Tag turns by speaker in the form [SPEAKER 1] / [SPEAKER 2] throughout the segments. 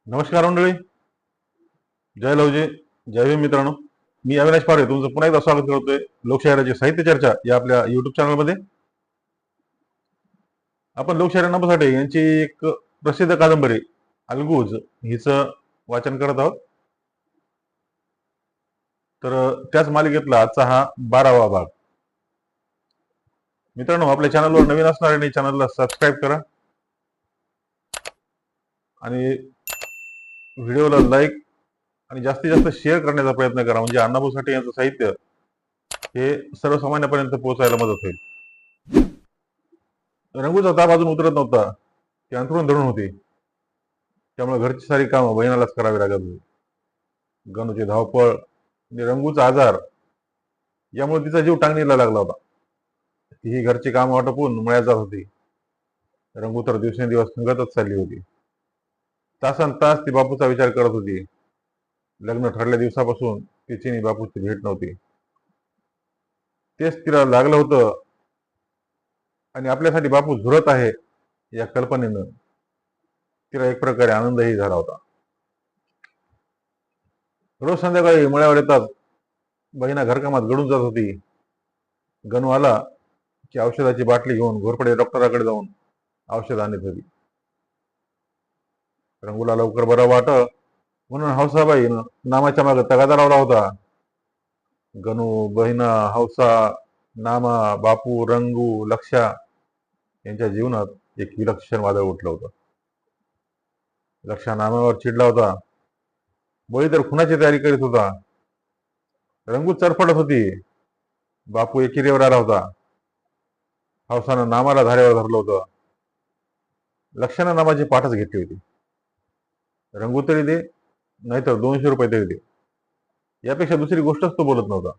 [SPEAKER 1] नमस्कार मंडळी. जय लवजी. जय भीम मित्रांनो. मी अविनाश पारे तुमचं पुन्हा एकदा स्वागत करतोय लोकशाहीराची साहित्य चर्चा या आपल्या युट्यूब चॅनलमध्ये. आपण लोकशाहीर अण्णाभाऊ साठे यांची एक प्रसिद्ध कादंबरी अलगूज हिचं वाचन करत आहोत. तर त्याच मालिकेतला आजचा हा 12वा भाग. मित्रांनो, आपल्या चॅनलवर नवीन असणाऱ्यांनी चॅनलला सबस्क्राईब करा आणि व्हिडिओला लाईक आणि जास्तीत जास्त शेअर करण्याचा प्रयत्न करा, म्हणजे अण्णाभाऊ साठे यांचं साहित्य हे सर्वसामान्यापर्यंत पोहोचायला मदत होईल. रंगूचा ताप अजून उतरत नव्हता. ती अंथरूण धरून होती. त्यामुळे घरची सारी कामं बहिणालाच करावी लागत होती. गणूची धावपळ आणि रंगूचा आजार यामुळे तिचा जीव टांगणीला लागला होता. ही घरची कामं आटोपून मळ्यात जात होती. रंगू तर दिवसेंदिवस संगतच चालली होती. तासन तास ती बापूचा विचार करत होती. लग्न ठरल्या दिवसापासून तिची आणि बापूची भेट नव्हती. तेच तिला लागलं होतं आणि आपल्यासाठी बापू झुरत आहे या कल्पनेनं तिला एक प्रकारे आनंदही झाला होता. रोज संध्याकाळी मळ्यावर येतात बहिणा घरकामात गडून जात होती. गणू आला की औषधाची बाटली घेऊन घोरपडे डॉक्टराकडे जाऊन औषध आणत होती. रंगूला लवकर बरं वाट म्हणून हौसाबाई नामाच्या मागे तगादा लावला होता. गणू, बहिणा, हौसा, नामा, बापू, रंगू, लक्षा यांच्या जीवनात एक विलक्षण वादळ उठलं होतं. लक्षा नामावर चिडला होता. बळी तर खुनाची तयारी करीत होता. रंगू चरफडत होती. बापू एकिरीवर आला होता. हौसानं नामाला धारेवर धरलं होतं. लक्षानं नामाची पाठच घेतली होती. रंगू तरी दे, नाहीतर 200 रुपये तरी दे, यापेक्षा दुसरी गोष्टच तो बोलत नव्हता.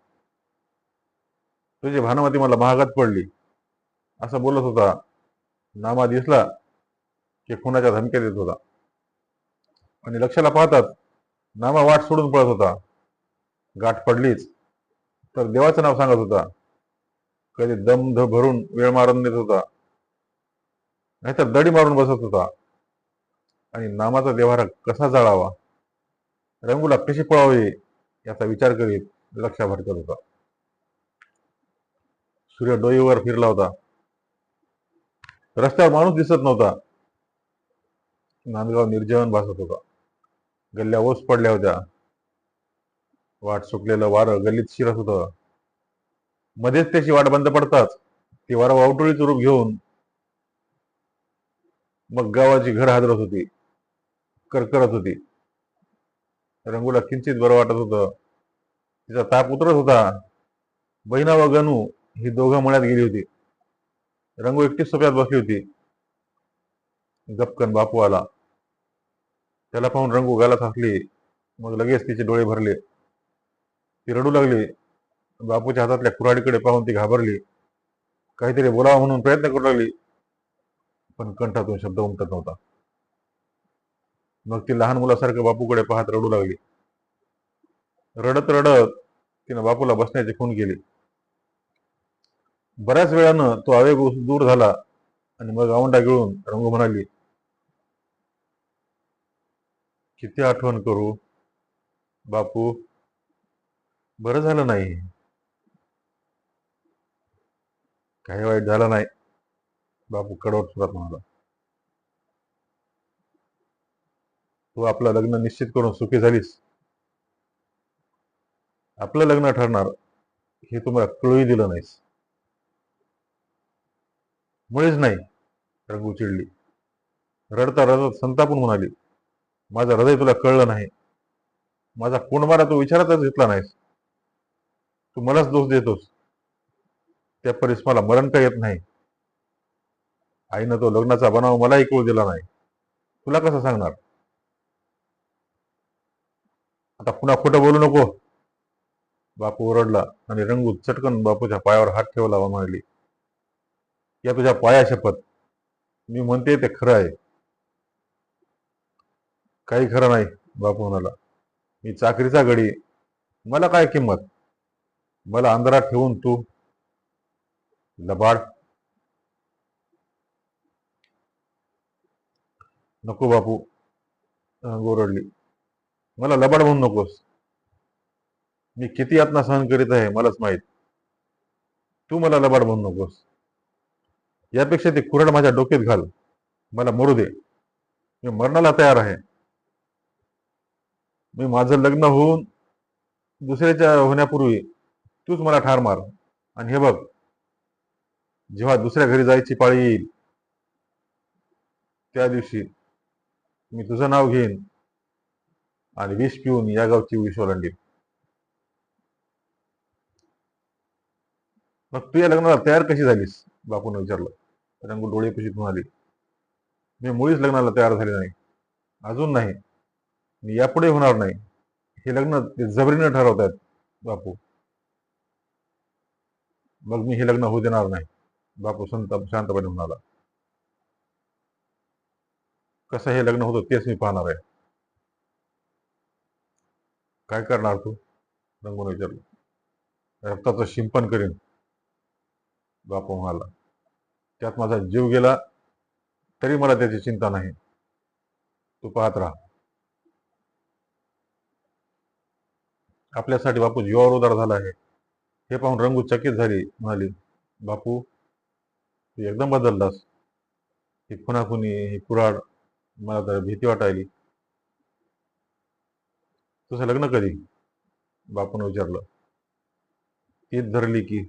[SPEAKER 1] तुझी भानुमती मला महागात पडली असं बोलत होता. नामा दिसला की खुनाच्या धमक्या देत होता आणि लक्षाला पाहतात नामा वाट सोडून पळत होता. गाठ पडलीच तर देवाचं नाव सांगत होता. कधी दम भरून वेळ मारून देत होता, नाहीतर दडी मारून बसत होता. आणि नामाचा देव्हारा कसा जाळावा, रंगूला कशी पळावी याचा विचार करीत लक्षा भटकत होता. सूर्य डोईवर फिरला होता. रस्त्यावर माणूस दिसत नव्हता. नांदगाव निर्जन भासत होता. गल्ल्या ओस पडल्या होत्या. वाट सुटलेलं वारं गल्लीत शिरत होतं. मध्येच त्याची वाट बंद पडताच ती वारं वावटळीचं रूप घेऊन मग गावाची घर हादरत होती, करकरत होती. रंगूला किंचित बरं वाटत होतं. तिचा ताप उतरत होता. बहिणा व गणू ही दोघं मळ्यात गेली होती. रंगू एकटीच सोप्यात बसली होती. गपकन बापू आला. त्याला पाहून रंगू गालात हसली. मग लगेच तिचे डोळे भरले. ती रडू लागली. बापूच्या हातातल्या कुऱ्हाडीकडे पाहून ती घाबरली. काहीतरी बोलावं म्हणून प्रयत्न करू लागली, पण कंठातून शब्द उमटत नव्हता. मग ती लहान मुलासारखं बापूकडे पाहत रडू लागली. रडत रडत तिनं बापूला बसण्याची खूण केली. बऱ्याच वेळानं तो आवेग दूर झाला आणि मग आवंडा गिळून रंगू म्हणाली, किती आठवण करू बापू, बरं झालं नाही. काही वाईट झालं नाही, बापू कडवट सुरात म्हणाला. तू आपलं लग्न निश्चित करून सुखी झालीस. आपलं लग्न ठरणार हे तुम्हाला कळूही दिलं नाहीस. मुळीच नाही, रंगू चिडली. रडता रडत संतापून म्हणाली, माझं हृदय तुला कळलं नाही. माझा कोंडमारा तू विचारातच घेतला नाहीस. तू मलाच दोष देतोस. त्या परीस मला मरण का येत नाही. आईनं तो लग्नाचा बनाव मलाही कळू दिला नाही. तुला कसं सांगणार. आता पुन्हा खोटं बोलू नको. बापू ओरडला आणि रंगू चटकन बापूच्या पायावर हात ठेवला व म्हणाली, या तुझ्या पाया शपथ, मी म्हणते ते खरं आहे. काही खरं नाही, बापू म्हणाला. मी चाकरीचा गडी, मला काय किंमत. मला अंधारात ठेवून तू लबाड. नको बापू, ओरडली. मला लबाड म्हणू नकोस. मी किती यातना सहन करीत आहे मलाच माहित. तू मला लबाड म्हणू नकोस. यापेक्षा ते कुऱ्हाड माझ्या डोक्यात घाल. मला मरू दे. मी मरणाला तयार आहे. मी माझं लग्न होऊन दुसऱ्याच्या होण्यापूर्वी तूच मला ठार मार. आणि हे बघ, जेव्हा दुसऱ्या घरी जायची पाळी येईल त्या दिवशी मी तुझं नाव घेईन आणि विष पिऊन या गावची विष ओलांडीन. मग तू या लग्नाला तयार कशी झालीस? बापून विचारलं. रंगू डोळे पुशीत म्हणाली, मी मुळीच लग्नाला तयार झाले नाही. अजून नाही. मी यापुढे होणार नाही. हे लग्न ते जबरीने ठरवतायत बापू. मग मी हे लग्न होऊ देणार नाही. बापू शांतपणे म्हणाला. कसं हे लग्न होतं तेच मी पाहणार आहे. काय करणार तू? रंगून विचारलं. रक्ताचं शिंपण करीन, बापू म्हणाला. त्यात माझा जीव गेला तरी मला त्याची चिंता नाही. तू पाहत राहा. आपल्यासाठी बापू जीवावर उदार झाला आहे हे पाहून रंगू चकित झाली. म्हणाली, बापू तू एकदम बदललास. ही खुनाखुनी, ही कुऱ्हाड, मला तर भीती वाटायली. तुझं लग्न कधी? बापून विचारलं. तीच धरली की,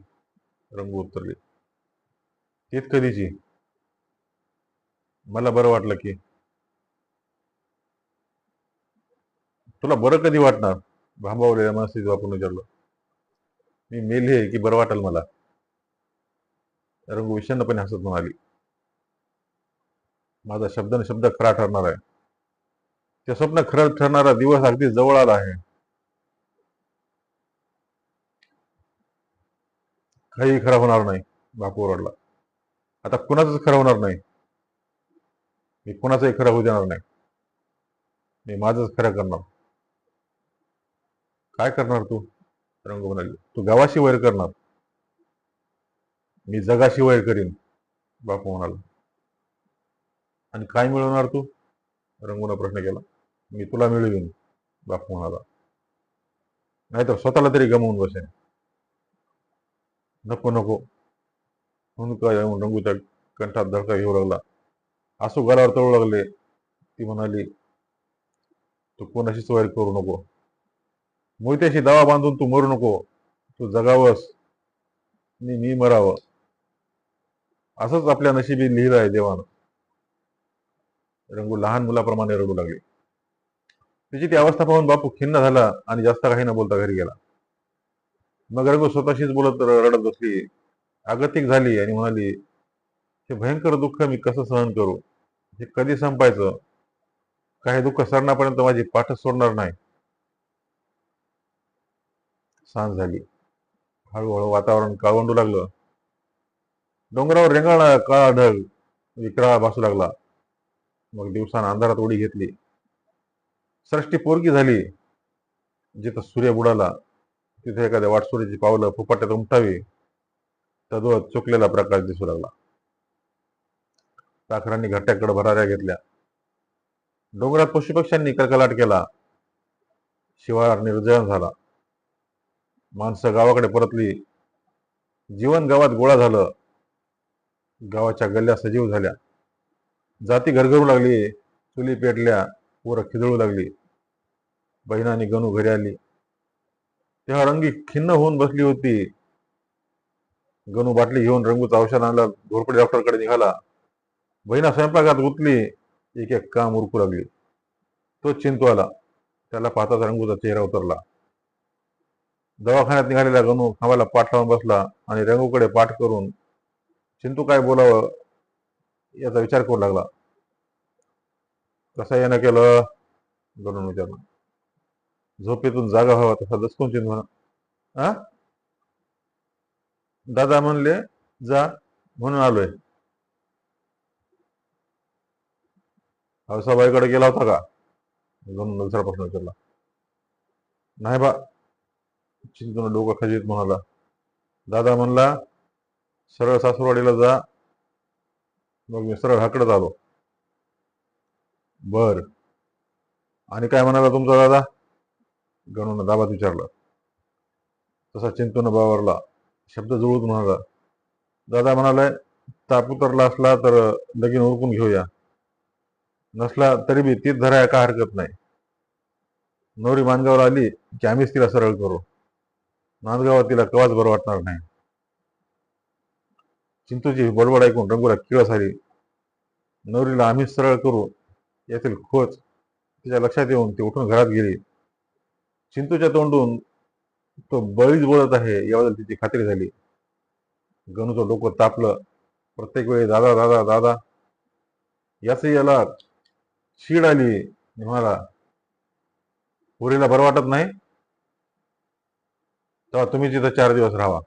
[SPEAKER 1] रंगू उत्तरली. तीच कधीची? मला बरं वाटलं की. तुला बरं कधी वाटणार? भांबावलेल्या मनस्थितीत बापून विचारलं. मी मेले की बरं वाटेल मला, रंगू विषण्णपणे हसत म्हणाली. माझा शब्दाने शब्द खरा ठरणार आहे. ते स्वप्न खरं ठरणारा दिवस अगदी जवळ आला आहे. काही खरं होणार नाही, बापू ओरडला. आता कुणाचंच खरं होणार नाही. मी कुणाचंही खरं होऊ देणार नाही. मी माझंच खरं करणार. काय करणार तू? रंगू म्हणाली. तू गावाशी वैर करणार. मी जगाशी वैर करीन, बापू म्हणाला. आणि काय मिळवणार तू? रंगून प्रश्न केला. मी तुला मिळवीन, बापू म्हणाला. नाहीतर स्वतःला तरी गमावून बसेन. नको नको म्हणून काय रंगूच्या कंठात धडका घेऊ लागला. आसू गालावर तळू लागले. ती म्हणाली, तू कोणाशीच वैर करू नको. मोहित्याशी दावा बांधून तू मरू नको. तू जगावंस आणि मी मरावं. असंच आपल्या नशिबी लिहिलं आहे देवानं. रंगू लहान मुलाप्रमाणे रडू लागली. तिची ती अवस्था पाहून बापू खिन्न झाला आणि जास्त काही न बोलता घरी गेला. मग रंगू स्वतःशीच बोलत रडत बसली. आगतिक झाली आणि म्हणाली, हे भयंकर दुःख मी कसं सहन करू? हे कधी संपायचं? काही दुःख सरण्यापर्यंत माझी पाठच सोडणार नाही. सांज झाली. हळूहळू वातावरण काळवंडू लागलं. डोंगरावर रेंगाळला काळा ढग विक्राळ भासू लागला. मग दिवसानं अंधारात उडी घेतली. सृष्टी पोरगी झाली. जिथं सूर्य बुडाला तिथे एखाद्या वाटसुरीची पावलं फुपाट्यात उमटावी तद्वत चुकलेला प्रकाश दिसू लागला. पाखरांनी घट्ट्याकडे भराऱ्या घेतल्या. डोंगरात पशुपक्ष्यांनी कलकलाट केला. शिवार निर्जन झाला. माणसं गावाकडे परतली. जीवन गावात गोळा झालं. गावाच्या गल्ल्या सजीव झाल्या. जाती घरघरू लागली. चुली पेटल्या. पोरं खिदळू लागली. बहिणानी गणू घरी आली. तेव्हा रंगी खिन्न होऊन बसली होती. गणू बाटली घेऊन रंगूचा औषध आणला. घोरपडी डॉक्टरकडे निघाला. बहिणा स्वयंपाकात गुंतली. एक एक काम उरकू लागली. तो चिंतू आला. त्याला पाहताच रंगूचा चेहरा उतरला. दवाखान्यात निघालेला गणू खांबाला पाठ लावून बसला आणि रंगूकडे पाठ करून चिंतू काय बोलावं याचा विचार करू लागला. कसं येणं केलं? गणून विचारलं. झोपेतून जागा व्हावा तसा दचकून चिंतू म्हणा. दादा म्हणले जा म्हणून आलोय. हौसाबाईकडे गेला होता का? गणून दुसरा प्रश्न विचारला. नाही बा, चिंतून डोकं खजित म्हणाला. दादा म्हणला सरळ सासूरवाडीला जा. मग मी सरळ हाकडत आलो. बर, आणि काय म्हणाला तुमचा दादा? गणून दाबात विचारलं. तसा चिंतून बावरला. शब्द जुळून म्हणाला, दादा म्हणालाय ताप उतरला असला तर लगीन उरकून घेऊया, नसला तरी बी तीच धराया का हरकत नाही. नवरी मानगावर आली की आम्हीच तिला सरळ करू. नांदगावात तिला कवाच बरं वाटणार नाही. चिंतूची बडबड ऐकून रंगूला किळस आली. नवरीला आम्हीच सरळ करू यातील खोच तिच्या लक्षात येऊन ती उठून घरात गेली. चिंतूच्या तोंडून तो बळीच बोलत आहे याबद्दल तिची खात्री झाली. गणूचं डोकं तापलं. प्रत्येक वेळी दादा दादा दादा याच याला शीड आली. म्हणाला, पुरीला बरं वाटत नाही तेव्हा तुम्ही तिथं 4 दिवस राहा.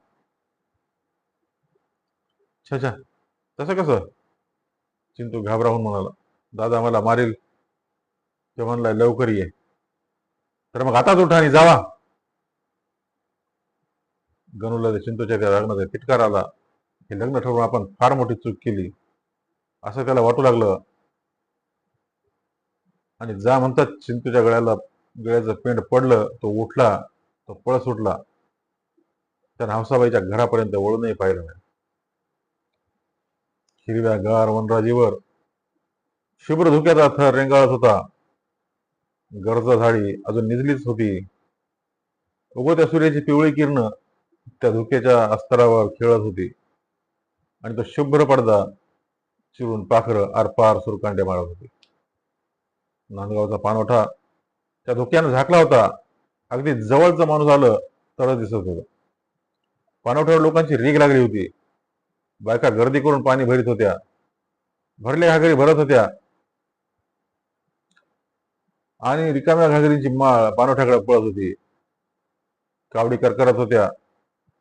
[SPEAKER 1] छा, तसं कसं? चिंतू घाबराहून म्हणाला, दादा मला मारील. ते म्हणलाय लवकर ये. तर मग आताच उठा आणि जावा. गणूला चिंतूच्या त्या लग्नाचा तिटकार आला. हे लग्न ठरवून आपण फार मोठी चूक केली असं त्याला वाटू लागलं. आणि जा म्हणतात चिंतूच्या गळ्याचं पेंड पडलं. तो उठला, तो पळ सुटला. त्या हंसाबाईच्या घरापर्यंत वळूनही पाहिलं नाही. हिरव्या गार वनराजीवर शुभ्र धुक्याचा थर रेंगाळत होता. गर्द झाडी अजून निजलीच होती. उगवत्या सूर्याची पिवळी किरण त्या धुक्याच्या अस्तरावर खेळत होती आणि तो शुभ्र पडदा चिरून पाखरं आरपार सुरकांड्या मारत होती. नांदगावचा पाणवठा त्या धुक्यानं झाकला होता. अगदी जवळचा माणूस आलं तर दिसत होतं. पाणवठ्यावर लोकांची रीग लागली होती. बायका गर्दी करून पाणी भरीत होत्या. भरल्या घागरी भरत होत्या आणि रिकाम्या घागरींची माळ पाणवठ्याकडे पळत होती. कावडी करकरत होत्या.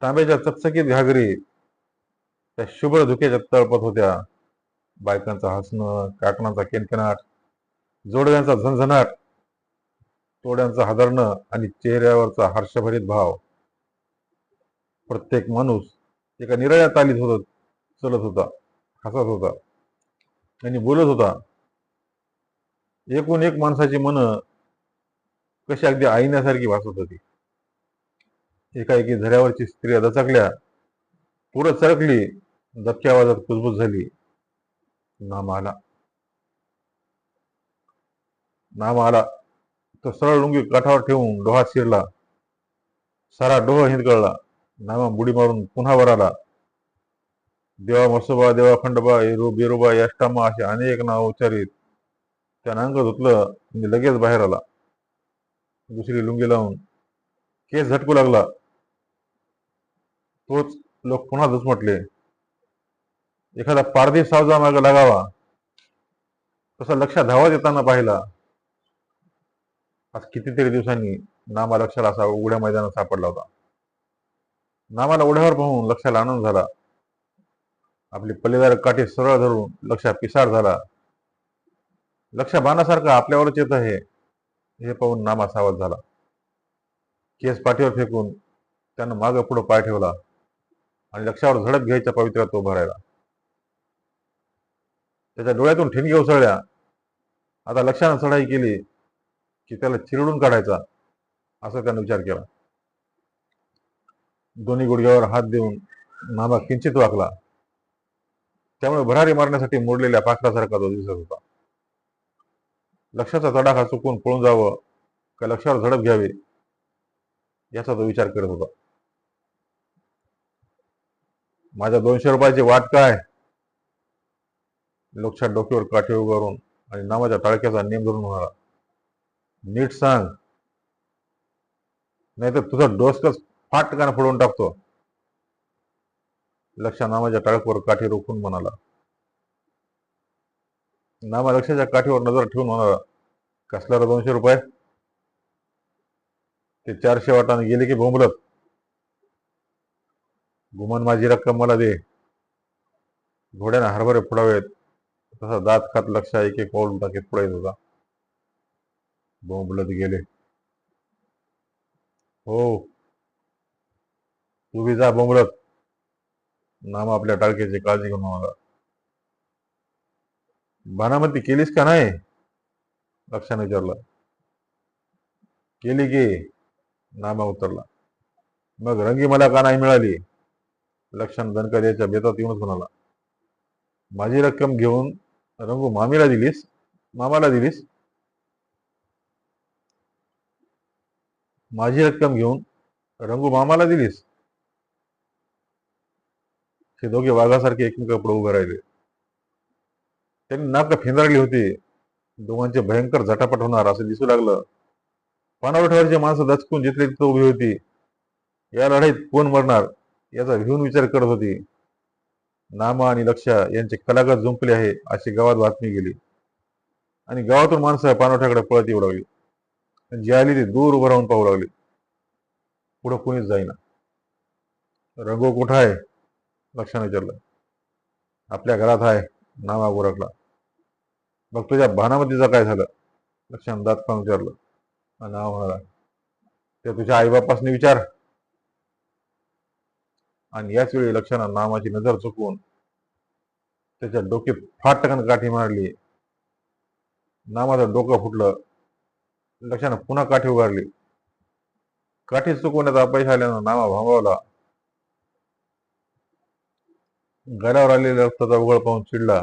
[SPEAKER 1] तांब्याच्या चकचकीत घागरी त्या शुभ्र धुक्याच्या तळपत होत्या. बायकांचं हसणं, काकणाचा किणकिणाट, जोडव्यांचा झणझणाट, तोड्यांचं हादरणं आणि चेहऱ्यावरचा हर्षभरीत भाव. प्रत्येक माणूस एका निराळ्या तालीत चलत होता, हसत होता आणि बोलत होता. एकूण एक माणसाची मन कशी अगदी आईण्यासारखी भासत होती. एकाएकी झऱ्यावरची स्त्रिया दचकल्या, पुढं सरकली, दबक्या आवाजात कुजबुज झाली. नाम आला, नाम आला. तो सरळ लुंगी काठावर ठेवून डोहात शिरला. सारा डोह हिंदकळला. नामा बुडी मारून पुन्हा वर आला. देवा मसोबा, देवा खंडोबा, बिरोबा, यष्टामा असे अनेक नाव उच्चारित त्यानं अंग धुतलं म्हणजे लगेच बाहेर आला. दुसरी लुंगी लावून केस झटकू लागला. तोच लोक पुन्हा दुचमटले. एखादा पारधी सावजा मागे लागावा तसा लक्षात धावत येताना पाहिला. आज कितीतरी दिवसांनी नामा लक्षाला असा उघड्या मैदानात सापडला होता. नामाला उड्यावर पाहून लक्षाला आनंद झाला. आपली पल्लेदार काठी सरळ धरून लक्षा पिसाळ झाला. लक्ष बाणासारखा आपल्यावरच येत आहे हे पाहून नामा सावध झाला. केस पाठीवर फेकून त्यानं मागं पुढं पाय ठेवला आणि लक्षावर झडप घ्यायच्या पवित्र्यात तो भरायला. त्याच्या डोळ्यातून ठिणग्या उसळल्या. आता लक्षानं चढाई केली की त्याला चिरडून काढायचा असा त्यानं विचार केला. दोन्ही गुडघ्यावर हात देऊन नामा किंचित वाकला. त्यामुळे भरारी मारण्यासाठी मोडलेल्या पाखरासारखा तो दिसत होता. लक्षाचा तडाखा चुकून पळून जावं का लक्षावर झडप घ्यावी याचा तो विचार करत होता. माझ्या 200 रुपयाची वाट काय? लोकशात डोक्यावर काठी उगारून आणि नामाच्या टाळक्याचा नेम धरून म्हणाला, नीट सांग नाहीतर तुझं डोसकच फाटकानं फोडून टाकतो. लक्षा नामाच्या टाळक्यावर काठी रोखून म्हणाला. नामा लक्षाच्या काठीवर नजर ठेवून म्हणाला, कसला रे 200 रुपये? ते 400 वाटाने गेले की बोंबलत. गुमान माझी रक्कम मला दे. घोड्याने हरभरे फोडावेत तसा दात खात लक्षा एक एक पाऊल टाकीत पुढे येत होता. बोंबलत गेले. हो, तू बी जा बोंबलत. नामा आपल्या टाळक्याची काळजी घेऊन म्हणाला. बाणामती केलीस का नाही? लक्षाने विचारलं. केली की नामा उतरला. मग रंगी मला का नाही मिळाली? लक्षण दणका द्यायच्या बेतात येऊनच म्हणाला, माझी रक्कम घेऊन रंगू मामीला दिलीस, मामाला दिलीस? माझी रक्कम घेऊन रंगू मामाला दिलीस? हे दोघे वाघासारखे एकमेकापुढे उभे राहिले. त्यांनी नाक फेंदारली होती. दोघांचे भयंकर झटापट होणार असं दिसू लागलं. पानावठ्यावरची माणसं दचकून जिथले तिथं उभी होती. या लढाईत कोण मरणार याचा भिवून विचार करत होती. नामा आणि लक्षा यांचे कलागत जुंपले आहे अशी गावात बातमी गेली आणि गावातून माणसं पानवठ्याकडे पळत येऊ लागली. जी आली ती दूर उभं राहून पाहू लागली. पुढं कोणीच जाईना. रंगो कुठं आहे? लक्षाने विचारलं. आपल्या घरात आहे, नामा ओरखला. मग तुझ्या भानामतीचं काय झालं? लक्षाने दात काढून विचारलं. नामा म्हणाला, ते तुझ्या आईबापासने विचार. आणि याच वेळी लक्षानं नामाची नजर चुकवून त्याच्या डोक्यात फाटकन काठी मारली. नामाचं डोकं फुटलं. लक्षानं पुन्हा काठी उगारली. काठी चुकवण्यात अपयश आल्यानं नामा भांबावला. गालावर आलेल्या रक्ताचा उघळ पाहून चिडला.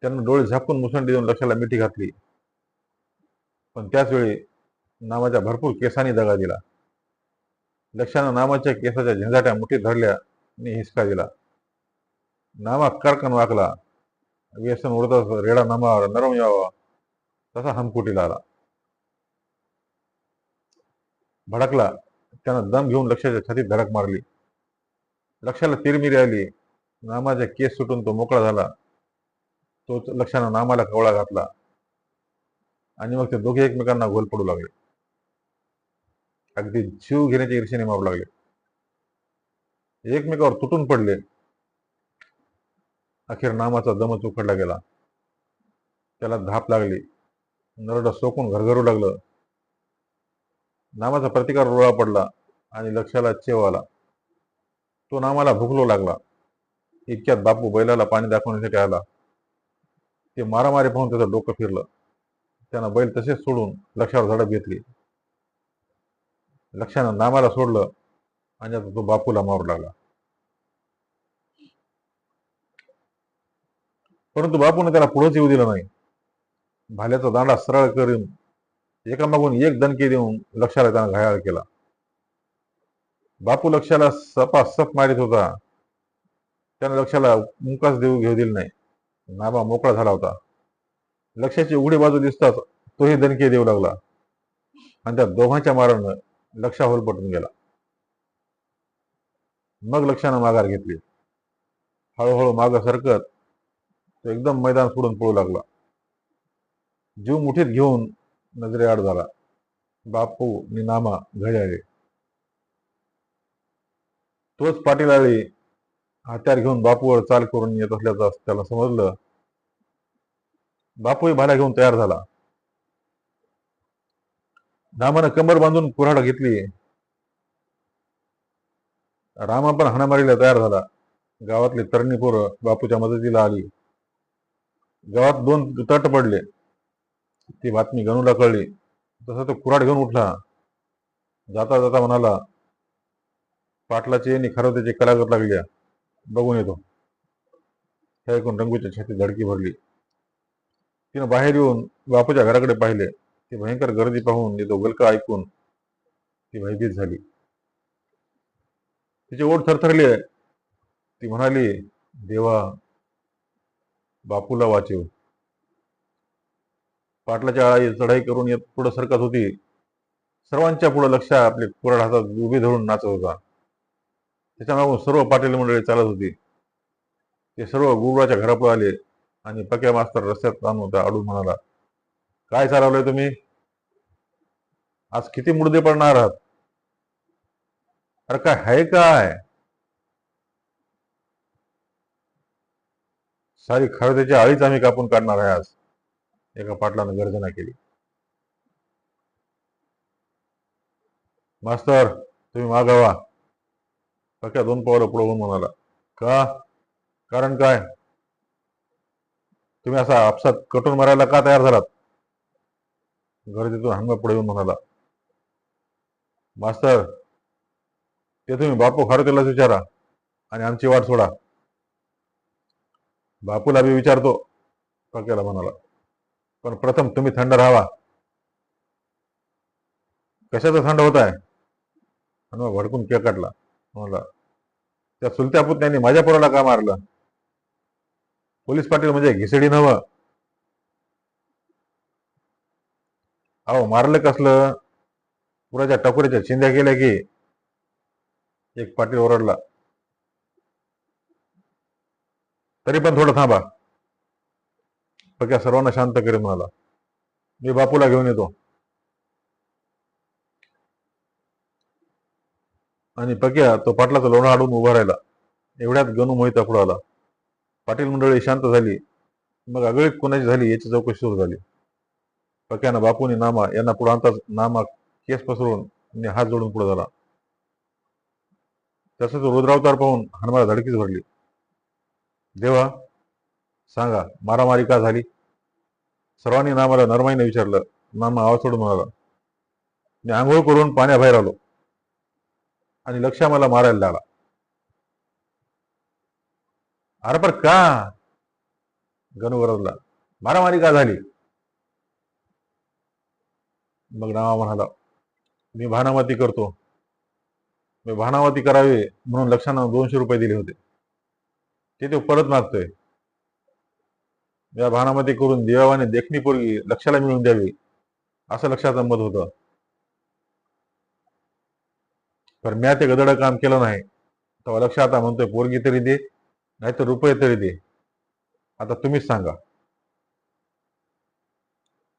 [SPEAKER 1] त्यानं डोळे झाकून मुसंडी देऊन लक्षाला मिठी घातली. पण त्याच वेळी नामाच्या भरपूर केसांनी दगा दिला. लक्षानं नामाच्या केसाच्या झिंजाट्या मुठीत धरल्या आणि हिसका दिला. नामा कारकन वाकला. व्यसन उडताच रेडा नामावर नरम यावा तसा हमकुटीला आला. भडकला. त्यानं दम घेऊन लक्षाच्या छातीत धडक मारली. लक्षाला तिरमिरी आली. नामाचे केस सुटून तो मोकळा झाला. तोच लक्षानं नामाला कवळा घातला आणि मग ते दोघे एकमेकांना गोल पडू लागले. अगदी जीव घेण्याच्या ईर्षेने मारू लागले. एकमेकावर तुटून पडले. अखेर नामाचा दमच उखडला गेला. त्याला धाप लागली. नरड सोकून घरघरू लागलं. नामाचा प्रतिकार रोळा पडला आणि लक्षाला चेव आला. तो नामाला भुकलो लागला. इतक्यात बापू बैलाला पाणी दाखवण्यासाठी आला. ते मारामारी पाहून त्याचं डोकं फिरलं. त्यानं बैल तसेच सोडून लक्षावर झडप घेतली. लक्षानं नामाला सोडलं आणि आता तो बापूला मारू लागला. परंतु बापूने त्याला पुढंच येऊ दिलं नाही. भाल्याचा दांडा सरळ करून एकामागून एक दणके देऊन लक्षाला त्यानं घायाळ केला. बापू लक्षाला सपासप मारित होता. त्यानं लक्षाला मुकाच घेऊ दिलं नाही. नामा मोकळा झाला होता. लक्षाची उघडी बाजू दिसताच तोही दणके देऊ लागला आणि त्या दोघांच्या मारानं लक्षा होलपटून गेला. मग लक्षानं माघार घेतली. हळूहळू मागं सरकत तो एकदम मैदान सोडून पळू लागला. जीव मुठीत घेऊन नजरेआड झाला. बापू आणि नामा घरी आले. तोच पाटीलाळी हत्यार घेऊन बापूवर चाल करून येत असल्याचं त्याला समजलं. बापूही भाला घेऊन तयार झाला. नामानं कंबर बांधून कुऱ्हाड घेतली. रामा पण हाणामारीला तयार झाला. गावातली तरणी पोरं बापूच्या मदतीला आली. गावात दोन तट पडले. ती बातमी गणूला कळली. तसा तो कुऱ्हाड घेऊन उठला. जाता जाता म्हणाला, पाटलाची यांनी खरवत्याची कलागत लागल्या, बघून येतो. हे ऐकून रंगूच्या छातीत धडकी भरली. तिनं बाहेर येऊन बापूच्या घराकडे पाहिले. ती भयंकर गर्दी पाहून तो गलका ऐकून ती भयभीत झाली. तिची ओठ थरथरली. ती म्हणाली, देवा, बापूला वाचव. पाटलाच्या आळा चढाई करून येत पुढं सरकत होती. सर्वांच्या पुढे लक्ष आपले कुऱ्हाड हातात उभी धरून नाचत होता. त्याच्या मागून सर्व पाटील मंडळी चालत होती. ते सर्व गुरुराच्या घरापुढे आले आणि पक्या मास्तर रस्त्यात आणून अडून म्हणाला, काय चालवलंय तुम्ही? आज किती मुडदे पडणार आहात? अरे काय आहे काय? सारी खरवत्याची आळीच आम्ही कापून काढणार आहे आज, एका पाटलानं गर्जना केली. मास्तर, तुम्ही मागावा. पक्या दोन पावलं पुढे होऊन म्हणाला, का? कारण काय? तुम्ही असा आपसात कटून मारायला का तयार झालात? गर्दीतून हंगा पुढे येऊन म्हणाला, मास्तर, ते तुम्ही बापू खारोतेलाच विचारा आणि आमची वाट सोडा. बापूला बी विचारतो, पक्याला म्हणाला, पण प्रथम तुम्ही थंड राहावा. कशाचा थंड होत आहे? हनुमा भडकून केकाटला. म्हणाला, त्या चुलत्या पुतण्याने माझ्या पोराला का मारलं? पोलीस पाटील म्हणजे घिसडी नवं. अहो, मारलं कसलं? पुराच्या टकोरीच्या चिंध्या केल्या की. एक पाटील ओरडला. तरी पण थोडं थांबा. पक्या सर्वांना शांत करीत म्हणाला, मी बापूला घेऊन येतो. आणि पक्या तो पाटलाचा लोणा अडून उभा राहिला. एवढ्यात गणू मोहित पुढे आला. पाटील मंडळी शांत झाली. मग आगळीक कोणाची झाली याची चौकशी सुरू झाली. पक्यानं बापूनी नामा यांना पुढे आणताच नामा केस पसरून आणि हात जोडून पुढे झाला. तसंच रुद्रावतार पाहून हनुमाला धडकीच भरली. देवा, सांगा, मारामारी का झाली? सर्वांनी नामाला नरमाईने विचारलं. नामा आवाज सोडून म्हणाला, मी आंघोळ करून पाण्याबाहेर आलो आणि लक्ष्या मला मारायला लागला. अरे पर का? गणू गरजला. मारामारी का झाली? मग नामा म्हणाला, मी भानामती करतो. मी भानामती करावी म्हणून लक्षानं 200 रुपये दिले होते. ते तो परत मागतोय. या भानामती करून देवाने देखणी पोरगी लक्षाला मिळवून द्यावी असं लक्षाचं मत होतं. तर म्या ते गदड काम केलं नाही. तेव्हा लक्ष आता म्हणतोय पोरगी तरी दे, नाहीतर रुपये तरी दे. आता तुम्हीच सांगा.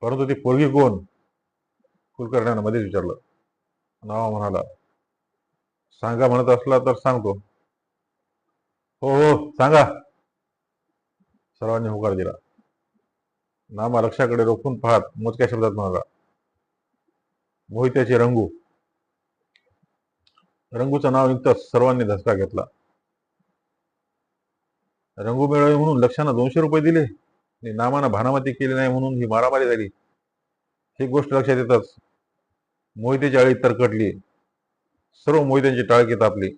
[SPEAKER 1] परंतु ती पोरगी कोण? कुलकर्ण्यानं मध्येच विचारलं. नावा म्हणाला, सांगा म्हणत असला तर सांगतो. हो हो, सांगा, सर्वांनी होकार दिला. नामा लक्षाकडे रोखून पाहत मोजक्या शब्दात म्हणाला, मोहित्याचे रंगू. रंगूचं नाव निघताच सर्वांनी धसका घेतला. रंगू मिळावे म्हणून लक्षानं 200 रुपये दिले आणि नामानं भानामती केली नाही म्हणून ही मारामारी झाली. ही गोष्ट लक्षात येतच मोहितेची आळी तरकटली. सर्व मोहित्यांची टाळकी तापली.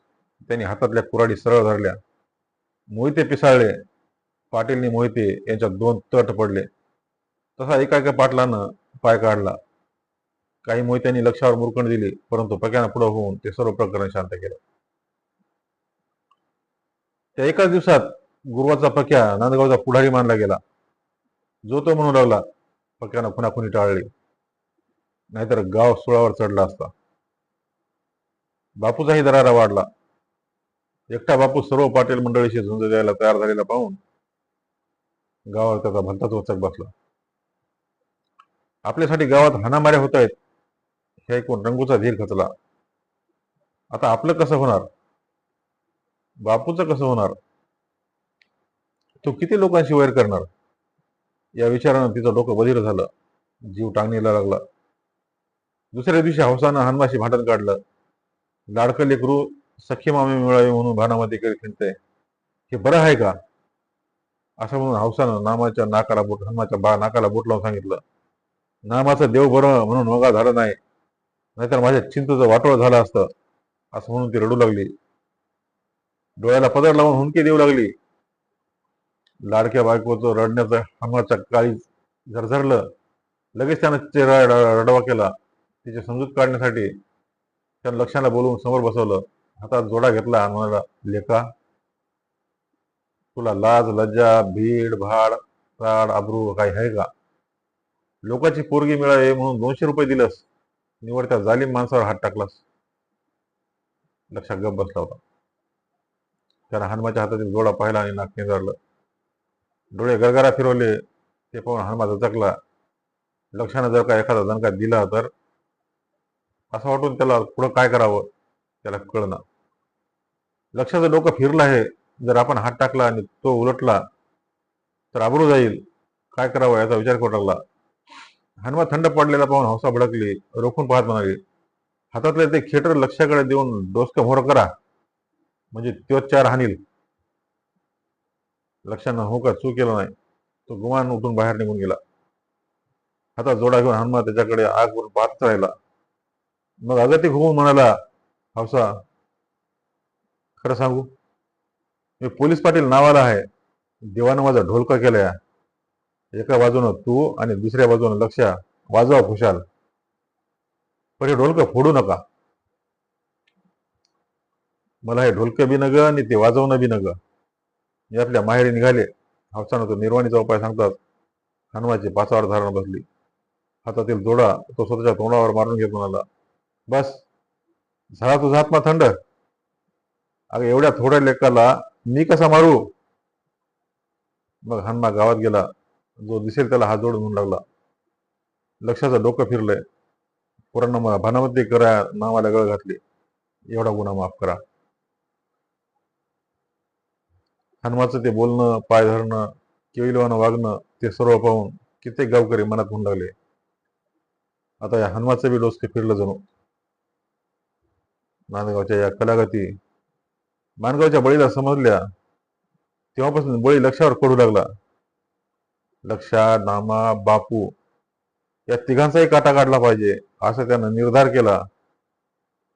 [SPEAKER 1] त्यांनी हातातल्या कुऱ्हाडी सरळ धरल्या. मोहिते पिसाळले. पाटीलनी मोहिते यांच्यात 2 तट पडले. तसा एका पाटलानं पाय काढला. काही मोहित्यांनी लक्षावर मुरकण दिली, परंतु पक्यानं पुढे होऊन ते सर्व प्रकरण शांत केलं. त्या एकाच दिवसात गुरुवाचा पक्या नांदगावचा पुढारी मानला गेला. जो तो म्हणू लागला, पक्यानं खुनाखुनी टाळली, नाहीतर गाव सुळावर चढला असता. बापूचाही दरारा वाढला. एकटा बापू सर्व पाटील मंडळीशी झुंज द्यायला तयार झालेला पाहून गावावर त्याचा भलताच वचक बसला. आपल्यासाठी गावात हाणामाऱ्या होत आहेत हे ऐकून रंगूचा धीर खचला. आता आपलं कसं होणार? बापूचं कसं होणार? तो किती लोकांशी वैर करणार? या विचारानं तिचं डोकं बधीर झालं. जीव टांगणीला लागला. दुसऱ्या दिवशी हौसानं हनुमाशी भांडण काढलं. लाडकं लेकरू सखी मामी मिळावी म्हणून भानामती करीत हिंडते, हे बरं आहे का? असं म्हणून हौसानं हनुमाच्या नाकाला बोट लावून सांगितलं, नामाचं देव बरं म्हणून वगा झालं नाही, नाहीतर माझ्या चिंतूचं वाटोळ झालं असतं. असं म्हणून ती रडू लागली. डोळ्याला पदर लावून हुंदके देऊ लागली. लाडक्या बायकोचं रडण्याचं हनुमाच्या काळी झरझरलं. लगेच त्यानं चेहरा रडवा केला. तिची समजूत काढण्यासाठी त्यानं लक्षाला बोलवून समोर बसवलं. हातात जोडा घेतला आणि म्हणाला, लेका, तुला लाज लज्जा भीड भाड राड आबरू काही आहे का? लोकांची पोरगी मिळावी म्हणून 200 रुपये दिलंस, निवड त्या जालिम माणसावर हात टाकलास. लक्षात गप बसला होता. त्यानं हनुमाच्या हातातील जोडा पाहिला आणि नाक निगारलं. डोळे गरगरा फिरवले. ते पाहून हनुमा दचकला. लक्षानं जर का एखादा दणका दिला तर? असं वाटून त्याला पुढं काय करावं त्याला कळना. लक्षाचं डोकं फिरलं आहे. जर आपण हात टाकला आणि तो उलटला तर आबरू जाईल. काय करावं याचा विचार करू लागला. हनुमा थंड पडलेला पाहून हौसा भडकली. रोखून पाहत म्हणाली, हातातले ते खेटर लक्षाकडे देऊन डोसकं मोर करा, म्हणजे त्योच 4 हानील. लक्षानं हो का चूक केलं नाही. तो गुमान उठून बाहेर निघून गेला. हातात जोडा घेऊन हनुमा त्याच्याकडे आग करून पाहत राहिला. मग अगतिक होऊन म्हणाला, हौसा, खरं सांगू, मी पोलीस पाटील नावाला आहे. देवानं माझा ढोलका केलाय. एका बाजूनं तू आणि दुसऱ्या बाजूनं लक्ष्या वाजवा खुशाल. पण हे ढोलकं फोडू नका. मला हे ढोलकं बी नग आणि ते वाजवणं बी नग. मी आपल्या माहेरी निघाले. हौसानं तो निर्वाणीचा उपाय सांगतात हनुमाची पाचावर धारण बसली. हातातील जोडा तो स्वतःच्या तोंडावर मारून घेत म्हणाला, बस झाला तुझा आत्मा थंड. अगं एवढ्या थोड्या लेकाला मी कसा मारू. मग हनुमा गावात गेला. जो दिसेल त्याला हात जोडून म्हणू लागला, लक्षाचं डोकं फिरलंय. पोरांना मला भानामती करा नावाला गळ घातली. एवढा गुन्हा माफ करा. हनुमाचं ते बोलणं, पाय धरणं, केविलवानं वागणं ते सर्व पाहून कित्येक गावकरी मनात म्हणू लागले, आता या हनुमाचं बी डोसके फिरलं जणू. नांदगावच्या या कलागती मानगावच्या बळीला समजल्या. तेव्हापासून बळी लक्षावर पडू लागला. लक्षा, नामा, बापू या तिघांचाही काटा काढला पाहिजे असं त्यानं निर्धार केला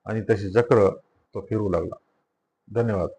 [SPEAKER 1] आणि तशी चक्र तो फिरू लागला. धन्यवाद.